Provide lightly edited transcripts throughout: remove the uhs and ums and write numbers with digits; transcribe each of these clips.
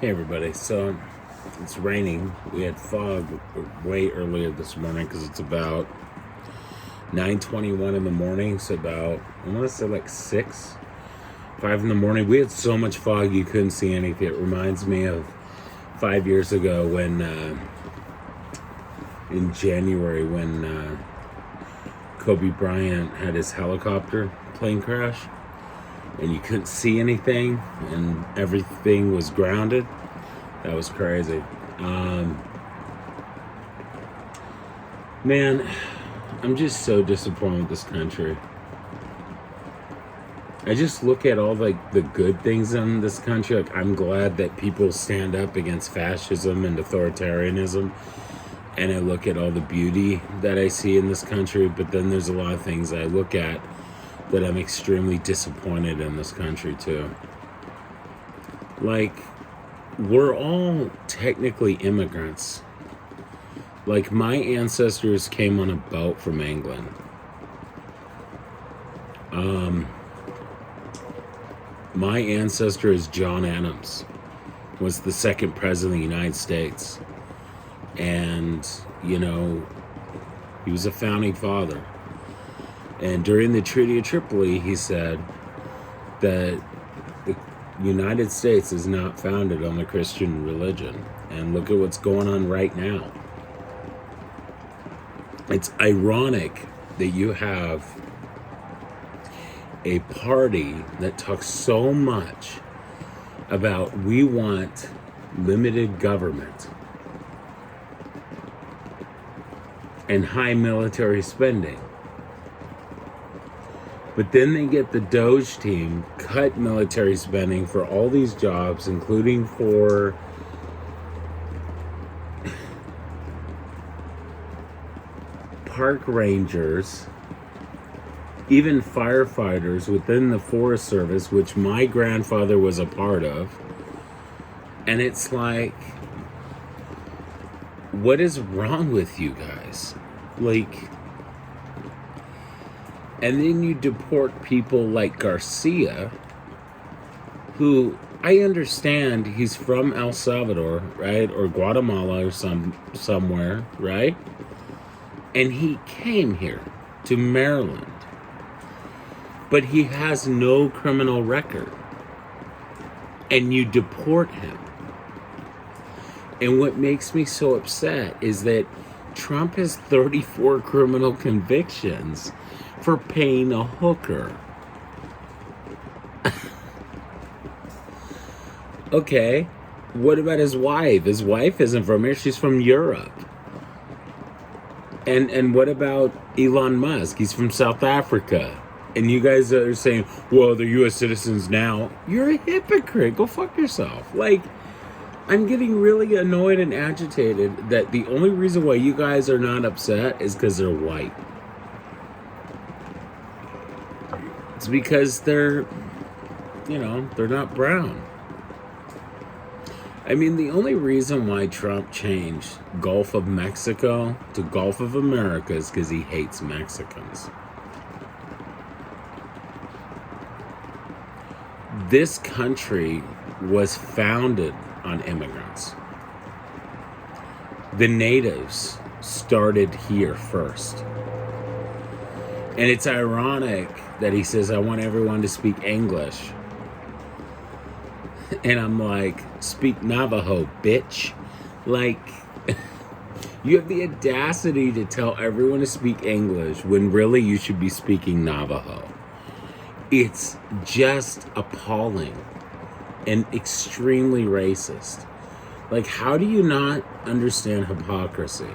Hey everybody, so it's raining. We had fog way earlier this morning because it's about 9:21 in the morning, so about, I want to say like 5 in the morning. We had so much fog you couldn't see anything. It reminds me of 5 years ago when, in January, when Kobe Bryant had his helicopter plane crash. And you couldn't see anything, and everything was grounded. That was crazy. Man, I'm just so disappointed with this country. I just look at all the good things in this country. Like, I'm glad that people stand up against fascism and authoritarianism. And I look at all the beauty that I see in this country. But then there's a lot of things I look at that I'm extremely disappointed in this country too. Like, we're all technically immigrants. Like, my ancestors came on a boat from England. My ancestor is John Adams, was the second president of the United States. And, you know, he was a founding father. And during the Treaty of Tripoli, he said that the United States is not founded on the Christian religion. And look at what's going on right now. It's ironic that you have a party that talks so much about we want limited government and high military spending. But then they get the Doge team, cut military spending for all these jobs, including for park rangers, even firefighters within the Forest Service, which my grandfather was a part of. And it's like, what is wrong with you guys? Like, and then you deport people like Garcia, who, I understand he's from El Salvador, right? Or Guatemala or somewhere, right? And he came here to Maryland. But he has no criminal record. And you deport him. And what makes me so upset is that Trump has 34 criminal convictions for paying a hooker. Okay, what about his wife? His wife isn't from here, she's from Europe. And what about Elon Musk? He's from South Africa. And you guys are saying, well, they're U.S. citizens now. You're a hypocrite. Go fuck yourself. Like, I'm getting really annoyed and agitated that the only reason why you guys are not upset is because they're white. It's because they're not brown. I mean, the only reason why Trump changed Gulf of Mexico to Gulf of America is because he hates Mexicans. This country was founded on immigrants. The natives started here first. And it's ironic that he says, I want everyone to speak English. And I'm like, speak Navajo, bitch. Like, you have the audacity to tell everyone to speak English when really you should be speaking Navajo. It's just appalling and extremely racist. Like, how do you not understand hypocrisy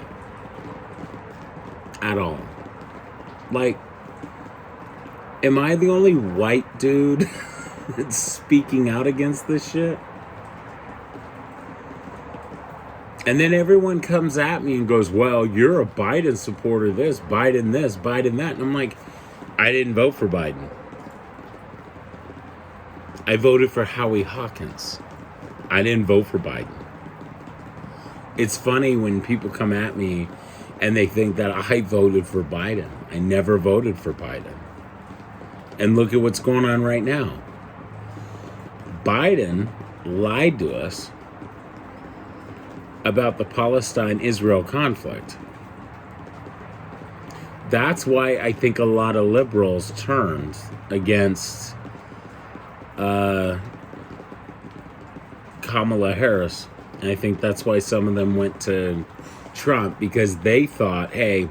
at all? Like, am I the only white dude that's speaking out against this shit? And then everyone comes at me and goes, well, you're a Biden supporter, this, Biden that. And I'm like, I didn't vote for Biden. I voted for Howie Hawkins. I didn't vote for Biden. It's funny when people come at me and they think that I voted for Biden. I never voted for Biden. And look at what's going on right now. Biden lied to us about the Palestine-Israel conflict. That's why I think a lot of liberals turned against Kamala Harris. And I think that's why some of them went to Trump, because they thought, hey,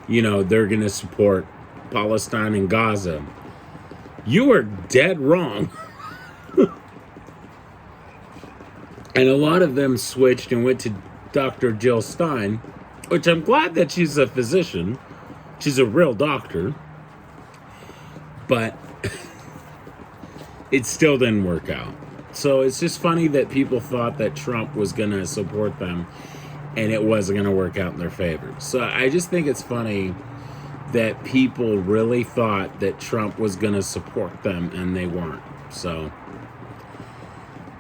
they're going to support Palestine and Gaza. You are dead wrong. And a lot of them switched and went to Dr. Jill Stein, which I'm glad that she's a physician. She's a real doctor. But it still didn't work out. So it's just funny that people thought that Trump was going to support them and it wasn't going to work out in their favor. So I just think it's funny that people really thought that Trump was going to support them and they weren't. So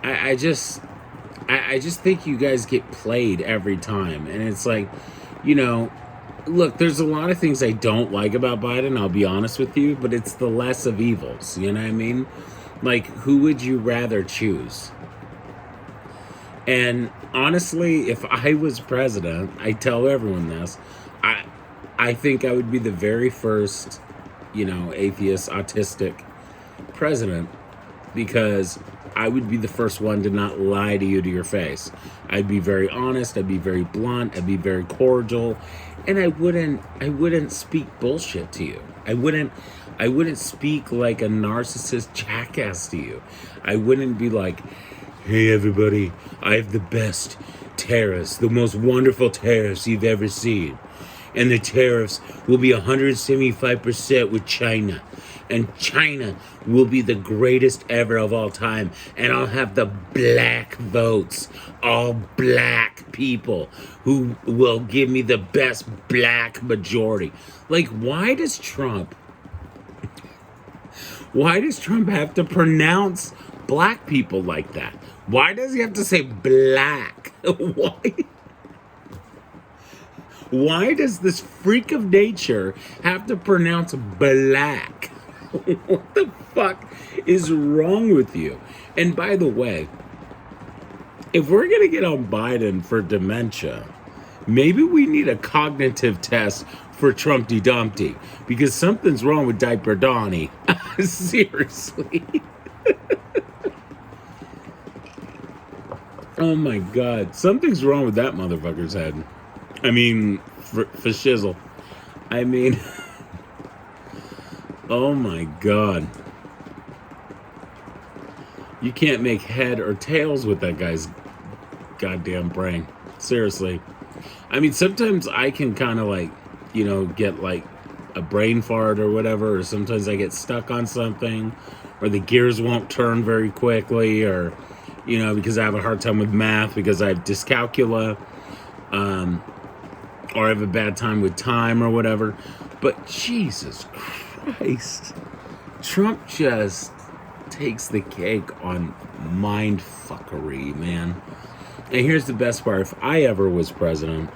I just think you guys get played every time. And it's like, look, there's a lot of things I don't like about Biden, I'll be honest with you, but it's the less of evils, you know what I mean? Like, who would you rather choose? And honestly, if I was president, I tell everyone this, I think I would be the very first, atheist, autistic president, because I would be the first one to not lie to you to your face. I'd be very honest, I'd be very blunt, I'd be very cordial, and I wouldn't speak bullshit to you. I wouldn't speak like a narcissist jackass to you. I wouldn't be like, hey everybody, I have the best tariffs, the most wonderful tariffs you've ever seen. And the tariffs will be 175% with China. And China will be the greatest ever of all time. And I'll have the black votes, all black people who will give me the best black majority. Like, why does Trump have to pronounce black people like that? Why does he have to say black? Why does this freak of nature have to pronounce black? What the fuck is wrong with you? And by the way, if we're going to get on Biden for dementia, maybe we need a cognitive test for Trumpty Dumpty, because something's wrong with Diaper Donnie. Seriously. Oh my God. Something's wrong with that motherfucker's head. I mean, for shizzle. I mean, oh my God. You can't make head or tails with that guy's goddamn brain. Seriously. I mean, sometimes I can kind of like, get like a brain fart or whatever, or sometimes I get stuck on something, or the gears won't turn very quickly, or, because I have a hard time with math, because I have dyscalculia, or I have a bad time with time or whatever. But Jesus Christ, Trump just takes the cake on mind fuckery, man. And here's the best part. If I ever was president,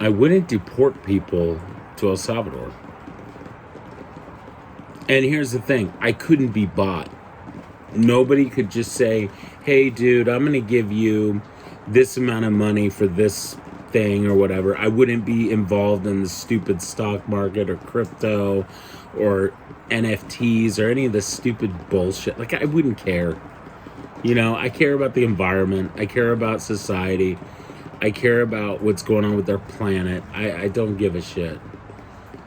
I wouldn't deport people to El Salvador. And here's the thing. I couldn't be bought. Nobody could just say, hey, dude, I'm going to give you this amount of money for this thing or whatever. I wouldn't be involved in the stupid stock market or crypto or NFTs or any of the stupid bullshit. Like, I wouldn't care. I care about the environment. I care about society. I care about what's going on with our planet. I don't give a shit.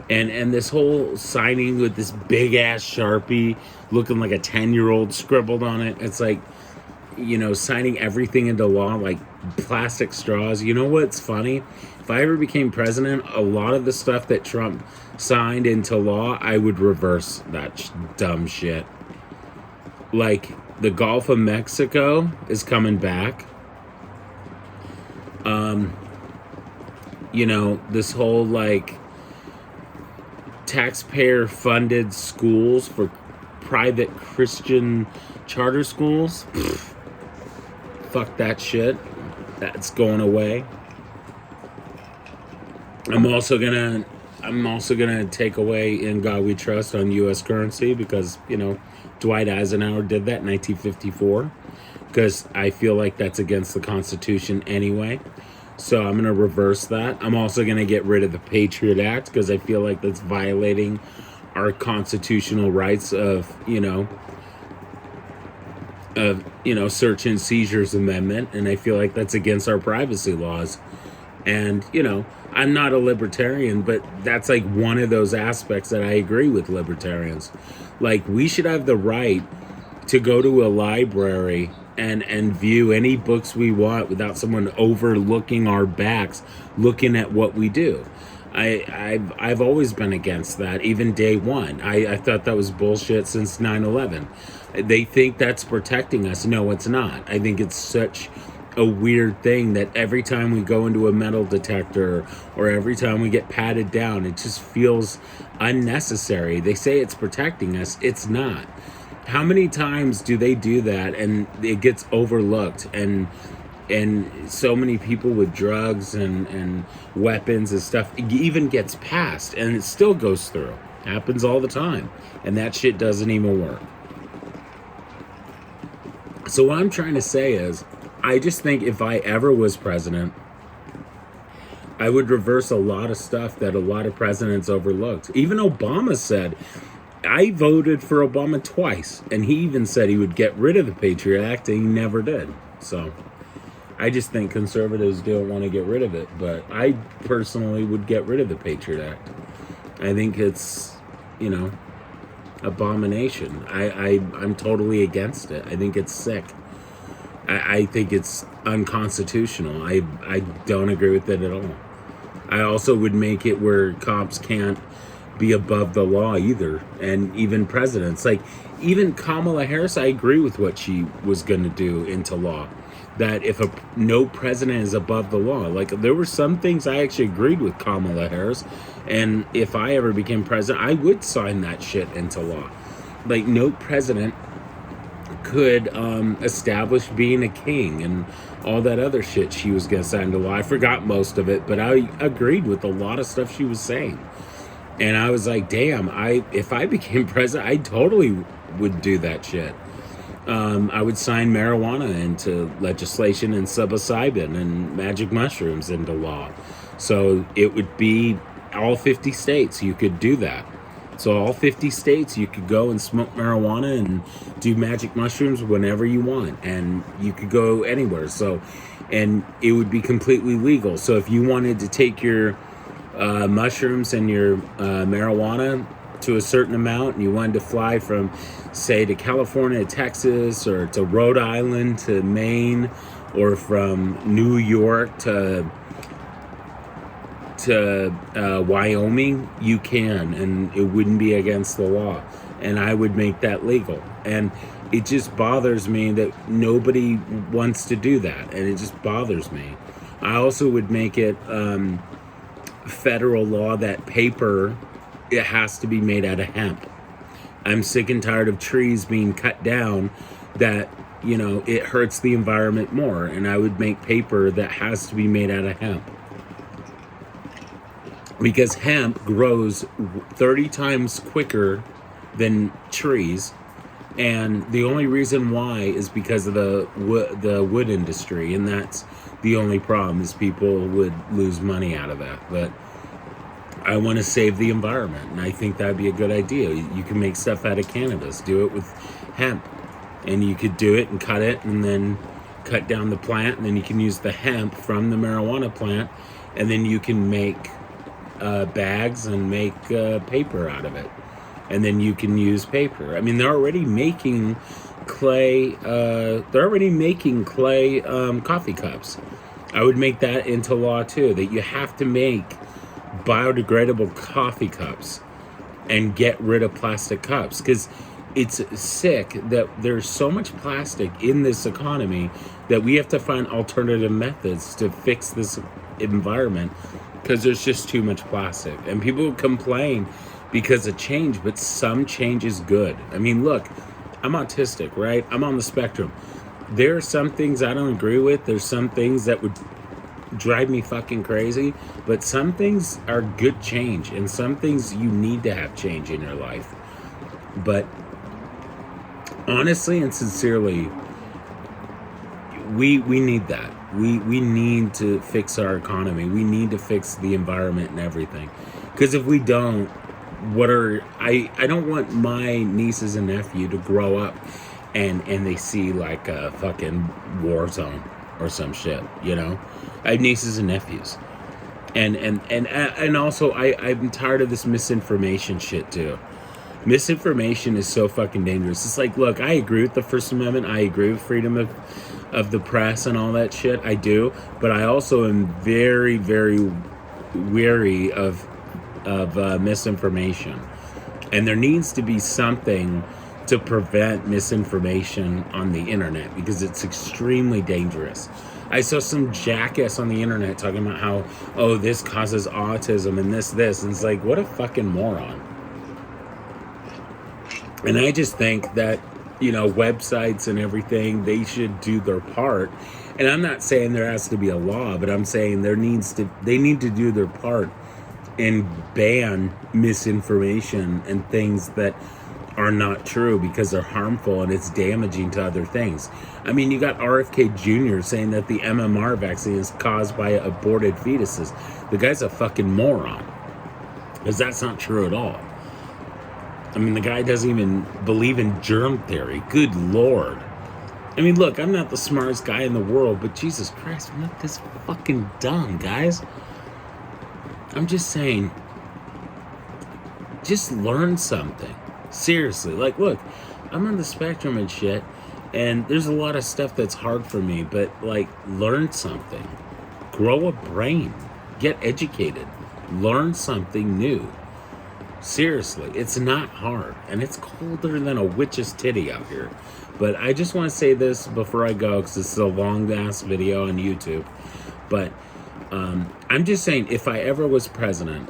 And this whole signing with this big ass Sharpie looking like a 10-year-old scribbled on it. It's like, signing everything into law like plastic straws. You know what's funny? If I ever became president, a lot of the stuff that Trump signed into law, I would reverse that dumb shit. Like, the Gulf of Mexico is coming back. This whole, like, taxpayer-funded schools for private Christian charter schools. Pfft, fuck that shit. That's going away. I'm also gonna take away "In God We Trust" on U.S. currency because Dwight Eisenhower did that in 1954. because I feel like that's against the Constitution anyway. So I'm going to reverse that. I'm also going to get rid of the Patriot Act because I feel like that's violating our constitutional rights of, search and seizures amendment. And I feel like that's against our privacy laws. And, I'm not a libertarian, but that's like one of those aspects that I agree with libertarians. Like, we should have the right to go to a library and view any books we want without someone overlooking our backs, looking at what we do. I've always been against that, even day one. I thought that was bullshit since 9/11. They think that's protecting us. No, it's not. I think it's such a weird thing that every time we go into a metal detector or every time we get patted down, it just feels unnecessary. They say it's protecting us. It's not. How many times do they do that and it gets overlooked, and so many people with drugs and weapons and stuff even gets passed and it still goes through. Happens all the time, and that shit doesn't even work. So what I'm trying to say is, I just think if I ever was president, I would reverse a lot of stuff that a lot of presidents overlooked. Even Obama said, I voted for Obama twice, and he even said he would get rid of the Patriot Act, and he never did. So I just think conservatives don't want to get rid of it, but I personally would get rid of the Patriot Act. I think it's, abomination. I'm totally against it. I think it's sick. I think it's unconstitutional. I don't agree with it at all. I also would make it where cops can't be above the law either, and even presidents. Like, even Kamala Harris, I agree with what she was going to do into law, that if no president is above the law. Like, there were some things I actually agreed with Kamala Harris, and if I ever became president, I would sign that shit into law. Like, no president could establish being a king and all that other shit she was going to sign into law. I forgot most of it, but I agreed with a lot of stuff she was saying. And I was like, damn, if I became president, I totally would do that shit. I would sign marijuana into legislation and psilocybin and magic mushrooms into law. So it would be all 50 states you could do that. So all 50 states you could go and smoke marijuana and do magic mushrooms whenever you want. And you could go anywhere. So, and it would be completely legal. So if you wanted to take your mushrooms and your marijuana to a certain amount, and you wanted to fly from, say, to California to Texas, or to Rhode Island to Maine, or from New York to Wyoming, you can, and it wouldn't be against the law, and I would make that legal. And it just bothers me that nobody wants to do that, and it just bothers me. I also would make it federal law that paper, it has to be made out of hemp. I'm sick and tired of trees being cut down that, it hurts the environment more, and I would make paper that has to be made out of hemp. Because hemp grows 30 times quicker than trees, and the only reason why is because of the wood industry, and that's the only problem, is people would lose money out of that. But I want to save the environment, and I think that'd be a good idea. You can make stuff out of cannabis, do it with hemp, and you could do it and cut it, and then cut down the plant, and then you can use the hemp from the marijuana plant, and then you can make bags and make paper out of it, and then you can use paper. I mean, they're already making clay. Coffee cups. I would make that into law too. That you have to make biodegradable coffee cups and get rid of plastic cups, because it's sick that there's so much plastic in this economy that we have to find alternative methods to fix this environment, because there's just too much plastic. And people complain because of change, but some change is good. I mean, look, I'm autistic, right? I'm on the spectrum. There are some things I don't agree with. There's some things that would drive me fucking crazy, but some things are good change, and some things you need to have change in your life. But honestly and sincerely, we need that. We need to fix our economy. We need to fix the environment and everything. Because if we don't, I don't want my nieces and nephew to grow up and they see like a fucking war zone or some shit, you know? I have nieces and nephews. And also I'm tired of this misinformation shit too. Misinformation is so fucking dangerous. It's like, look, I agree with the First Amendment. I agree with freedom of the press and all that shit. I do, but I also am very, very wary of misinformation. And there needs to be something to prevent misinformation on the internet because it's extremely dangerous. I saw some jackass on the internet talking about how, oh, this causes autism and this, and it's like, what a fucking moron. And I just think that, you know, websites and everything, they should do their part. And I'm not saying there has to be a law, but I'm saying they need to do their part and ban misinformation and things that are not true because they're harmful and it's damaging to other things. I mean, you got RFK Jr. saying that the MMR vaccine is caused by aborted fetuses. The guy's a fucking moron, because that's not true at all. I mean, the guy doesn't even believe in germ theory. Good Lord. I mean, look, I'm not the smartest guy in the world, but Jesus Christ, I'm not this fucking dumb, guys. I'm just saying, just learn something. Seriously. Like, look, I'm on the spectrum and shit, and there's a lot of stuff that's hard for me, but, like, learn something. Grow a brain. Get educated. Learn something new. Seriously, it's not hard, and it's colder than a witch's titty out here. But I just want to say this before I go, because this is a long-ass video on YouTube. But I'm just saying, if I ever was president,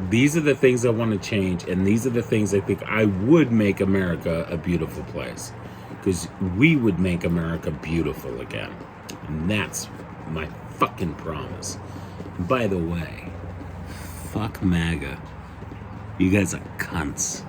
these are the things I want to change, and these are the things I think I would make America a beautiful place. Because we would make America beautiful again. And that's my fucking promise. By the way, fuck MAGA. You guys are cunts.